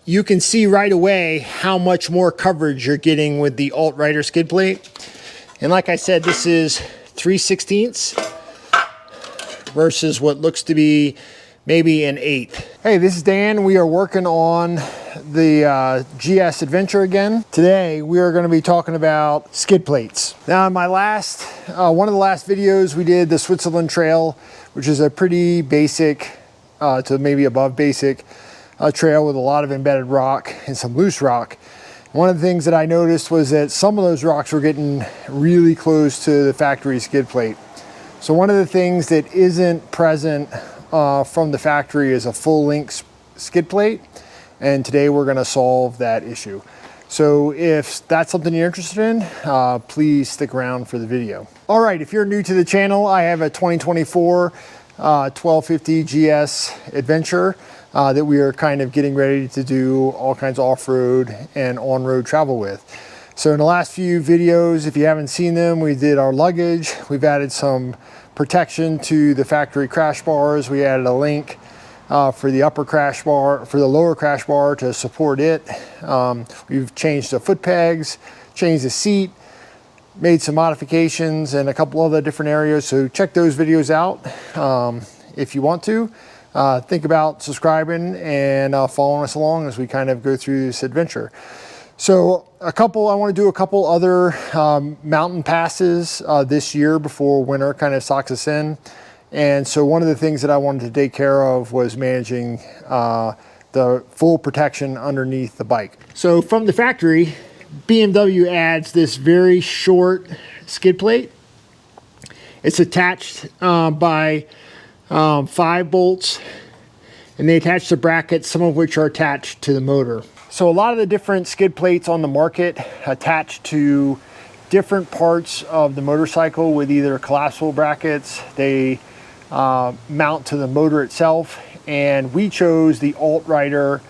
you can see right away how much more coverage you're getting with the Altrider skid plate. And like I said, this is 3/16 versus what looks to be maybe an 1/8. Hey, this is Dan. We are working on the GS Adventure again. Today we are going to be talking about skid plates. Now in my last, one of the last videos, we did the Switzerland Trail, which is a pretty basic to maybe above basic trail with a lot of embedded rock and some loose rock. One of the things that I noticed was that some of those rocks were getting really close to the factory skid plate. So one of the things that isn't present from the factory is a full length skid plate, and today we're going to solve that issue. So if that's something you're interested in, please stick around for the video. All right, if you're new to the channel, I have a 2024 1250 GS Adventure that we are kind of getting ready to do all kinds of off-road and on-road travel with. So in the last few videos, if you haven't seen them, we did our luggage. We've added some protection to the factory crash bars. We added a link for the upper crash bar, for the lower crash bar to support it. We've changed the foot pegs, changed the seat, made some modifications in a couple other different areas. So check those videos out if you want to. Think about subscribing and following us along as we kind of go through this adventure. So I want to do a couple other mountain passes this year before winter kind of socks us in. And so one of the things that I wanted to take care of was managing the full protection underneath the bike. So from the factory, BMW adds this very short skid plate. It's attached by 5 bolts, and they attach the brackets, some of which are attached to the motor. So a lot of the different skid plates on the market attach to different parts of the motorcycle with either collapsible brackets. They mount to the motor itself, and we chose the Altrider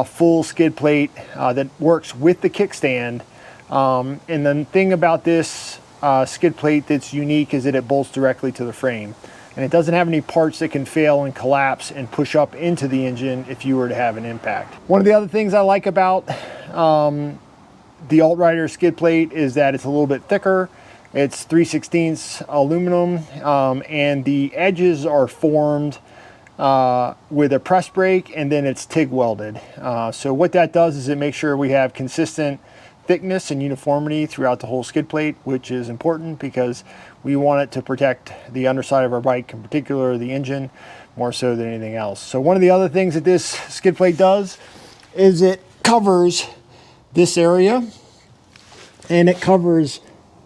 full skid plate that works with the kickstand. And the thing about this skid plate that's unique is that it bolts directly to the frame, and it doesn't have any parts that can fail and collapse and push up into the engine if you were to have an impact. One of the other things I like about the Altrider skid plate is that it's a little bit thicker. It's 3/16 aluminum, and the edges are formed with a press brake, and then it's TIG welded. So what that does is it makes sure we have consistent thickness and uniformity throughout the whole skid plate, which is important because we want it to protect the underside of our bike, in particular the engine, more so than anything else. So one of the other things that this skid plate does is it covers this area, and it covers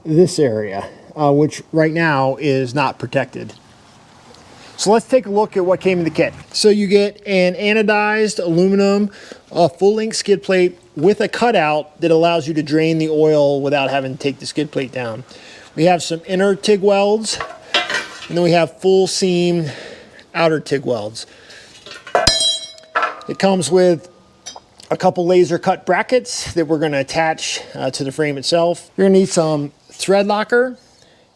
this area, which right now is not protected. So let's take a look at what came in the kit. So you get an anodized aluminum full-length skid plate with a cutout that allows you to drain the oil without having to take the skid plate down. We have some inner TIG welds, and then we have full seam outer TIG welds. It comes with a couple laser cut brackets that we're going to attach to the frame itself. You're going to need some thread locker.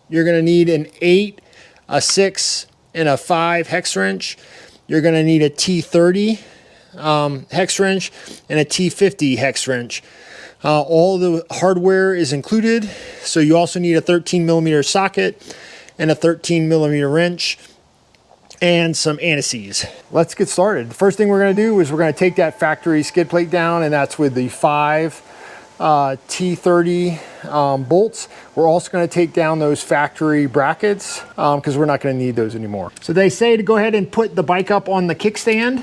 You're going to need an 8, a 6, and a 5 hex wrench. You're going to need a T30 hex wrench and a T50 hex wrench. All the hardware is included, so you also need a 13mm socket and a 13mm wrench and some anti-seize. Let's get started. The first thing we're going to do is we're going to take that factory skid plate down, and that's with the 5 T30 bolts. We're also going to take down those factory brackets because we're not going to need those anymore. So they say to go ahead and put the bike up on the kickstand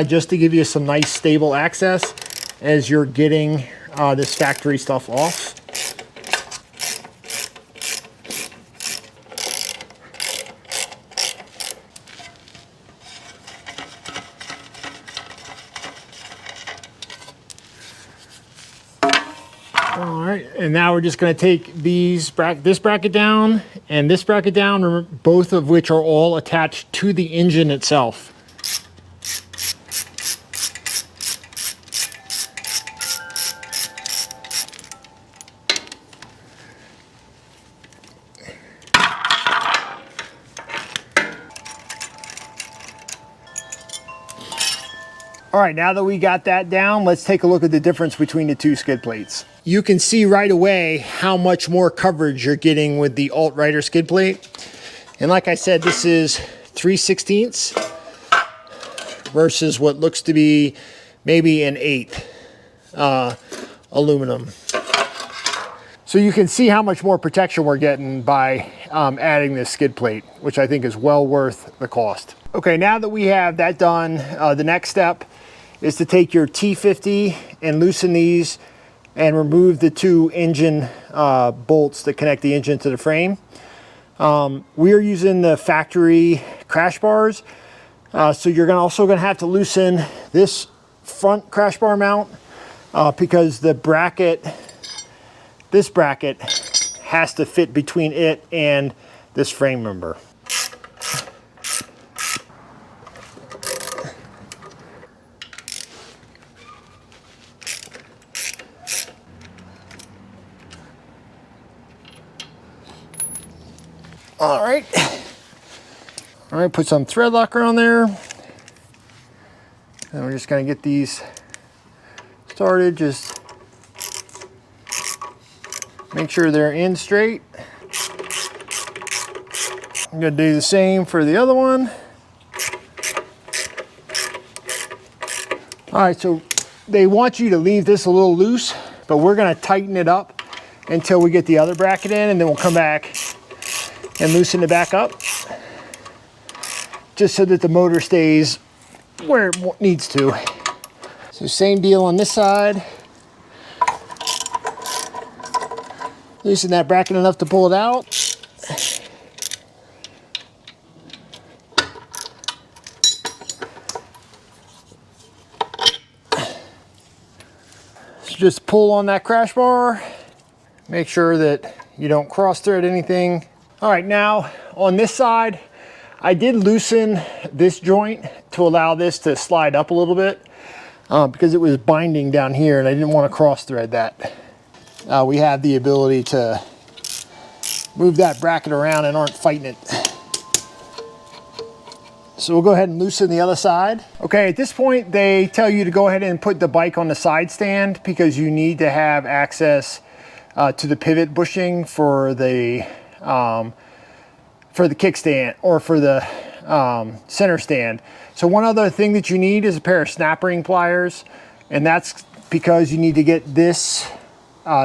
just to give you some nice stable access as you're getting this factory stuff off. All right, and now we're just going to take this bracket down and this bracket down, both of which are all attached to the engine itself. All right, now that we got that down, let's take a look at the difference between the two skid plates. You can see right away how much more coverage you're getting with the Altrider skid plate. And like I said, this is 3/16 versus what looks to be maybe an 1/8 aluminum. So you can see how much more protection we're getting by adding this skid plate, which I think is well worth the cost. Okay, now that we have that done, the next step is to take your T50 and loosen these and remove the two engine bolts that connect the engine to the frame. We are using the factory crash bars, so you're also going to have to loosen this front crash bar mount because the bracket, this bracket has to fit between it and this frame member. All right, put some thread locker on there. And we're just gonna get these started. Just make sure they're in straight. I'm gonna do the same for the other one. All right, so they want you to leave this a little loose, but we're gonna tighten it up until we get the other bracket in, and then we'll come back and loosen it back up, just so that the motor stays where it needs to. So same deal on this side. Loosen that bracket enough to pull it out. So just pull on that crash bar. Make sure that you don't cross thread anything. All right, now on this side, I did loosen this joint to allow this to slide up a little bit because it was binding down here and I didn't want to cross thread that. We have the ability to move that bracket around and aren't fighting it. So we'll go ahead and loosen the other side. Okay, at this point, they tell you to go ahead and put the bike on the side stand because you need to have access to the pivot bushing for the kickstand or for the center stand. So one other thing that you need is a pair of snap ring pliers, and that's because you need to get this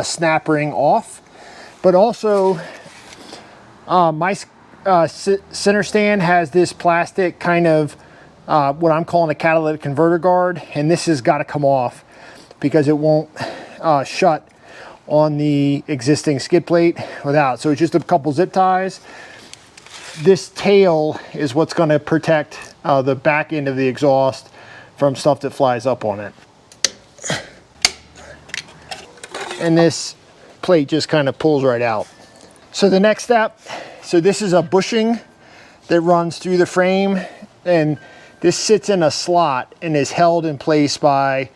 snap ring off. But also my center stand has this plastic kind of what I'm calling a catalytic converter guard, and this has got to come off because it won't shut on the existing skid plate without. So it's just a couple zip ties. This tail is what's going to protect the back end of the exhaust from stuff that flies up on it. And this plate just kind of pulls right out. So the next step, so this is a bushing that runs through the frame, and this sits in a slot and is held in place by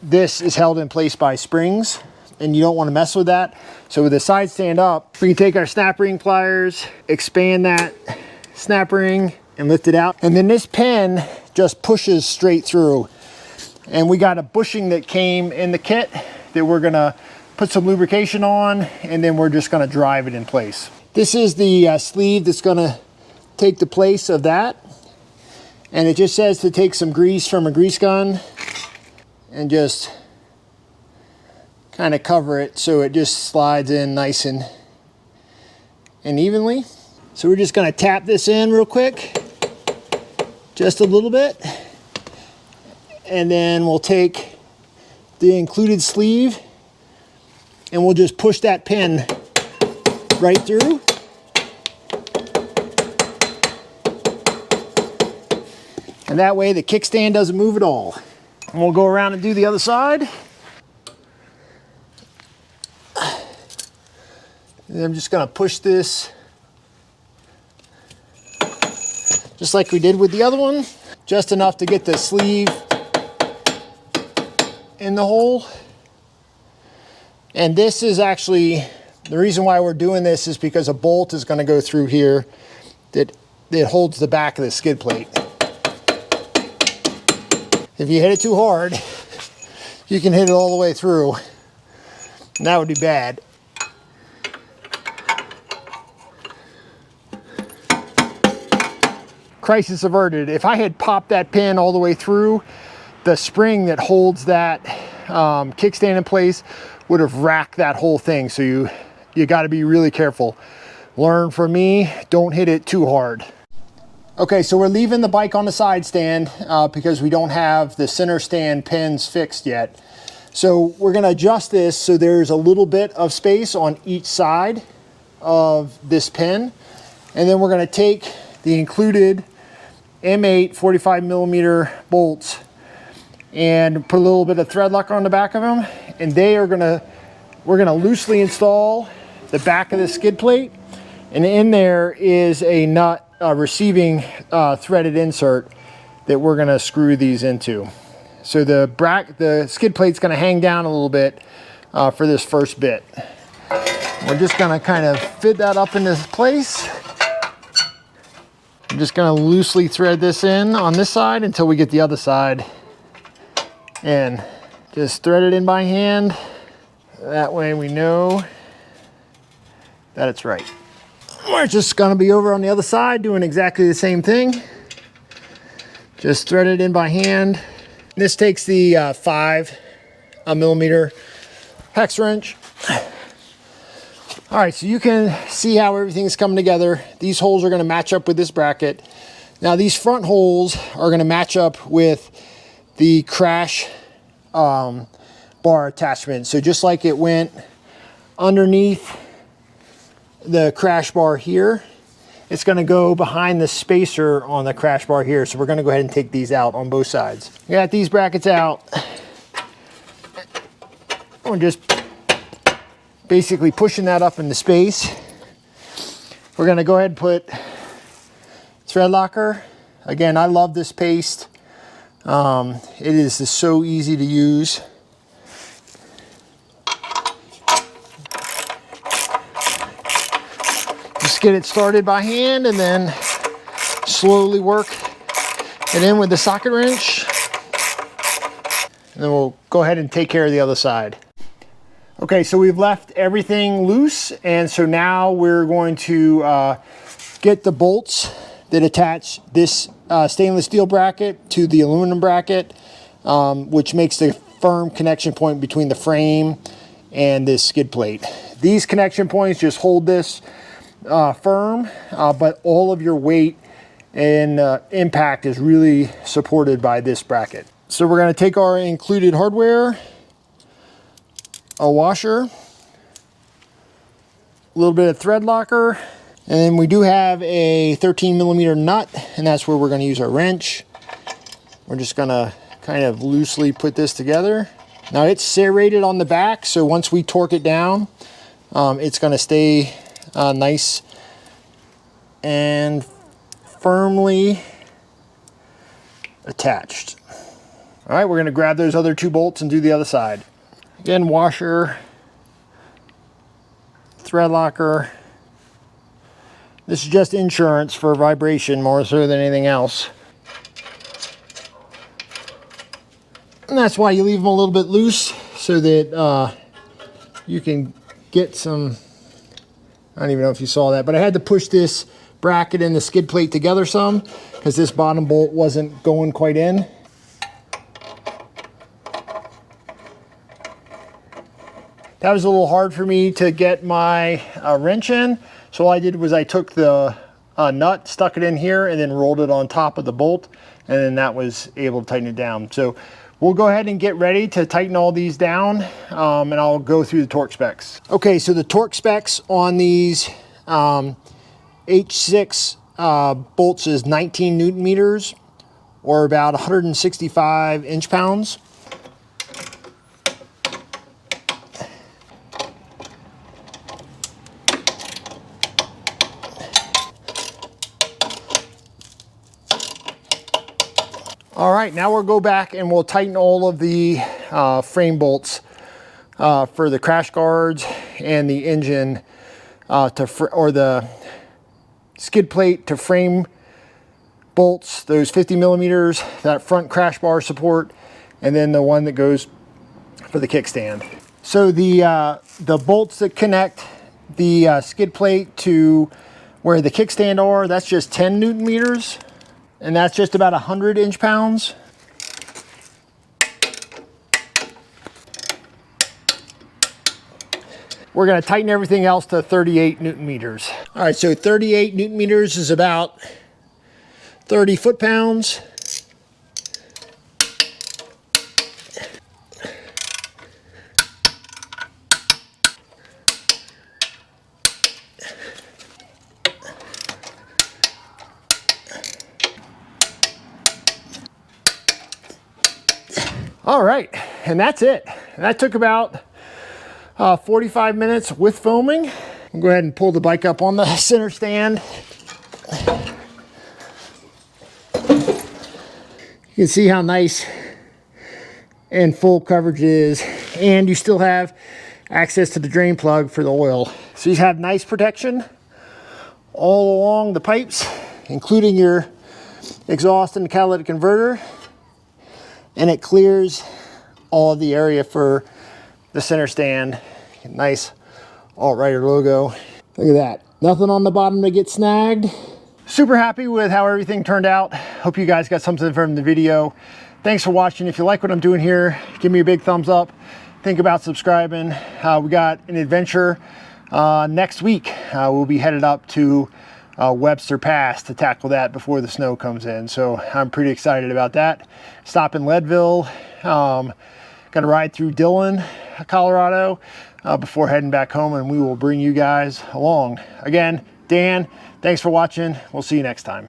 this is held in place by springs, and you don't want to mess with that. So with the side stand up, we can take our snap ring pliers, expand that snap ring and lift it out. And then this pin just pushes straight through. And we got a bushing that came in the kit that we're gonna put some lubrication on, and then we're just gonna drive it in place. This is the sleeve that's gonna take the place of that. And it just says to take some grease from a grease gun and just kind of cover it so it just slides in nice and evenly. So we're just going to tap this in real quick, just a little bit, and then we'll take the included sleeve and we'll just push that pin right through. And that way the kickstand doesn't move at all. And we'll go around and do the other side. And I'm just going to push this just like we did with the other one, just enough to get the sleeve in the hole. And this is actually, the reason why we're doing this is because a bolt is going to go through here that holds the back of the skid plate. If you hit it too hard, you can hit it all the way through, and that would be bad. Crisis averted. If I had popped that pin all the way through, the spring that holds that kickstand in place would have racked that whole thing. So you got to be really careful. Learn from me, don't hit it too hard. Okay, so we're leaving the bike on the side stand because we don't have the center stand pins fixed yet. So we're gonna adjust this so there's a little bit of space on each side of this pin. And then we're gonna take the included M8 45 millimeter bolts and put a little bit of thread locker on the back of them. And we're gonna loosely install the back of the skid plate. And in there is a nut receiving threaded insert that we're gonna screw these into. So the skid plate's gonna hang down a little bit for this first bit. We're just gonna kind of fit that up into place. I'm just gonna loosely thread this in on this side until we get the other side in. Just thread it in by hand. That way we know that it's right. We're just gonna be over on the other side doing exactly the same thing. Just thread it in by hand. This takes the 5 millimeter hex wrench. All right, so you can see how everything's coming together. These holes are gonna match up with this bracket. Now these front holes are gonna match up with the crash bar attachment. So just like it went underneath the crash bar here, it's gonna go behind the spacer on the crash bar here. So we're gonna go ahead and take these out on both sides. We got these brackets out. We're just basically pushing that up into space. We're gonna go ahead and put thread locker. Again, I love this paste. It is just so easy to use. Just get it started by hand and then slowly work it in with the socket wrench. And then we'll go ahead and take care of the other side. Okay, so we've left everything loose, and so now we're going to get the bolts that attach this stainless steel bracket to the aluminum bracket, which makes the firm connection point between the frame and this skid plate. These connection points just hold this firm, but all of your weight and impact is really supported by this bracket. So we're going to take our included hardware, a washer, a little bit of thread locker, and then we do have a 13 millimeter nut, and that's where we're going to use our wrench. We're just going to kind of loosely put this together. Now it's serrated on the back, so once we torque it down, it's going to stay nice and firmly attached. All right, we're going to grab those other 2 bolts and do the other side. Again, washer, thread locker. This is just insurance for vibration more so than anything else. And that's why you leave them a little bit loose so that you can get some, I don't even know if you saw that, but I had to push this bracket and the skid plate together some because this bottom bolt wasn't going quite in. That was a little hard for me to get my wrench in. So all I did was I took the nut, stuck it in here, and then rolled it on top of the bolt, and then that was able to tighten it down. So we'll go ahead and get ready to tighten all these down, and I'll go through the torque specs. Okay, so the torque specs on these H6 bolts is 19 Newton meters, or about 165 inch-pounds. All right, now we'll go back and we'll tighten all of the frame bolts for the crash guards and the engine or the skid plate to frame bolts, those 50 millimeters, that front crash bar support, and then the one that goes for the kickstand. So the bolts that connect the skid plate to where the kickstand are, that's just 10 Newton meters, and that's just about 100 inch-pounds. We're going to tighten everything else to 38 Newton meters. All right, so 38 Newton meters is about 30 foot-pounds. All right, and that's it. And that took about 45 minutes with filming. I'll go ahead and pull the bike up on the center stand. You can see how nice and full coverage it is, and you still have access to the drain plug for the oil. So you have nice protection all along the pipes, including your exhaust and the catalytic converter, and it clears all of the area for the center stand. Nice Altrider logo. Look at that. Nothing on the bottom to get snagged. Super happy with how everything turned out. Hope you guys got something from the video. Thanks for watching. If you like what I'm doing here, give me a big thumbs up. Think about subscribing. We got an adventure next week. We'll be headed up to Webster Pass to tackle that before the snow comes in. So I'm pretty excited about that. Stop in Leadville. Got to ride through Dillon, Colorado before heading back home, and we will bring you guys along. Again, Dan, thanks for watching. We'll see you next time.